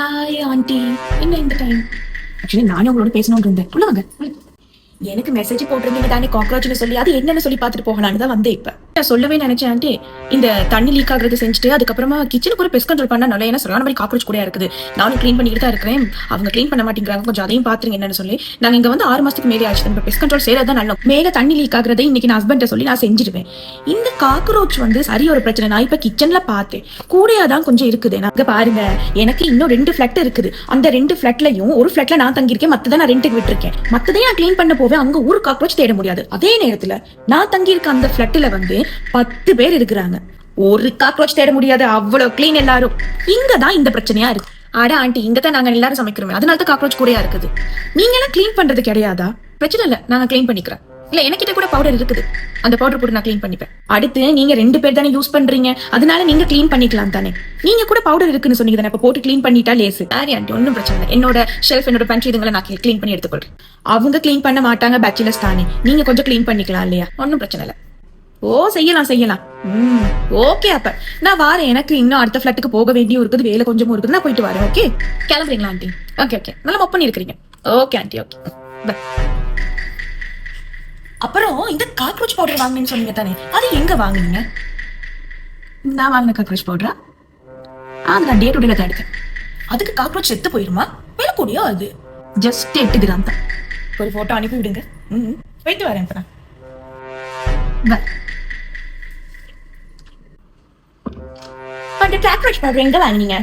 Hi aunty, என்ன இந்த time? Actually நானே உங்களோட பேசணும்னு இருந்தேன். உள்ள வாங்க. எனக்கு மெசேஜ் போட்டிருந்தீங்க தானே காக்ரோச்னு சொல்லி, அது என்னன்னு சொல்லி பார்த்துட்டு போகலான்னு தான் வந்தேன். இப்ப நான் சொல்லவே நினைச்சேன் ஆண்டி, இந்த தண்ணி லீக் ஆகுறது செஞ்சுட்டு அதுக்கப்புறமா கிச்சனுக்கு ஒரு பெஸ்ட் கண்ட்ரோல் பண்ணா நல்லா. ஏன்னா சரியான மாதிரி காக்ரோச் கூட இருக்குது. நானும் க்ளீன் பண்ணிட்டு தான் இருக்கிறேன். அவங்க க்ளீன் பண்ண மாட்டேங்கிறாங்க. கொஞ்சம் அதையும் பாத்துருங்க என்னன்னு சொல்லி. நாங்க இங்க வந்து 6 மாசத்துக்கு மேலே ஆச்சு. நம்ம பெஸ்ட் கண்ட்ரோல் செய்யறதா நல்ல. மேல தண்ணி லீக் ஆகுறதை இன்னைக்கு நான் ஹஸ்பண்ட சொல்லி நான் செஞ்சிருவேன். இந்த காக்ரோச் வந்து சரி ஒரு பிரச்சனை. நான் இப்ப கிச்சன்ல பார்த்தேன், கூடையாதான் கொஞ்சம் இருக்குது. நாங்க பாருங்க, எனக்கு இன்னும் 2 ஃபிளாட் இருக்குது. அந்த 2 ஃபிளாட்லயும் ஒரு ஃபிளாட்ல நான் தங்கியிருக்கேன், மத்ததை நான் ரெண்டுக்கு விட்டுருக்கேன். மத்ததையும் நான் க்ளீன் பண்ண போவேன். அங்க ஒரு காக்ரோச் தேட முடியாது. அதே நேரத்துல நான் தங்கி இருக்க அந்த ஃபிளாட்ல வந்து 10 பேர் இருக்கிறாங்க. ஒரு காக்ரோச் தேட முடியாது. அவ்வளவு கிளீன் எல்லாரும். இங்கதான் இந்த பிரச்சனையா இருக்கு. ஆடா ஆண்டி, இங்கதான் நாங்க எல்லாரும் சமைக்கிறோமே, அதனால தான் காக்ரோச் கூடயா இருக்குது. நீங்க எல்லாம் கிளீன் பண்றது கிடையாதா? பிரச்சனை இல்ல, நாங்க கிளீன் பண்ணிக்கிறேன். இல்ல, எனக்கிட்ட கூட பவுடர் இருக்குது. அந்த பவுடர் போட்டு நான் கிளீன் பண்ணிப்பேன். அடுத்து நீங்க 2 பேர் தானே யூஸ் பண்றீங்க, அதனால நீங்க கிளீன் பண்ணிக்கலாம் தானே. நீங்க கூட பவுடர் இருக்குன்னு சொன்னீங்க தானே, அப்ப போட்டு கிளீன் பண்ணிட்டா லேசு. சரி ஆண்டி, ஒன்னும் பிரச்சனை இல்லை. என்னோட ஷெல்ஃப், என்னோட பண்ட்ரி இதுங்களை நான் கிளீன் பண்ணி எடுத்துக்கொள்றேன். அவங்க கிளீன் பண்ண மாட்டாங்க, பேச்சுலர்ஸ் தானே. நீங்க கொஞ்சம் கிளீன் பண்ணிக்கலாம் இல்லையா? ஒன்னும் பிரச்சனை இல்லை. ஓ, செய்யலாம். ஓகே, அப்ப நான் வாரேன். எனக்கு இன்னும் அடுத்த ஃபிளாட்டுக்கு போக வேண்டியும் இருக்குது, வேலை கொஞ்சமும் இருக்குது. நான் போயிட்டு வரேன். Okay, கிளம்புறீங்களா aunty? ஓகே, நல்லா மொப் பண்ணி இருக்கிறீங்க. Okay aunty, okay. அப்புறம் இந்த காக்ரோச் பவுடர் வாங்கினேன்னு சொன்னீங்க தானே, அது எங்க வாங்குனீங்க? நான் வாங்கின காக்ரோச் பவுடரா? அது நான் டே டு டேல தான் எடுத்தேன். அதுக்கு காக்ரோச் செத்து போயிருமா? விலை கூடியோ அது? ஜஸ்ட் 8 கிராம் தான். ஒரு போட்டோ அனுப்பி விடுங்க. போயிட்டு வரேன். இப்ப நான் காக்ரோச் பவுடர் எங்க வாங்கினீங்க?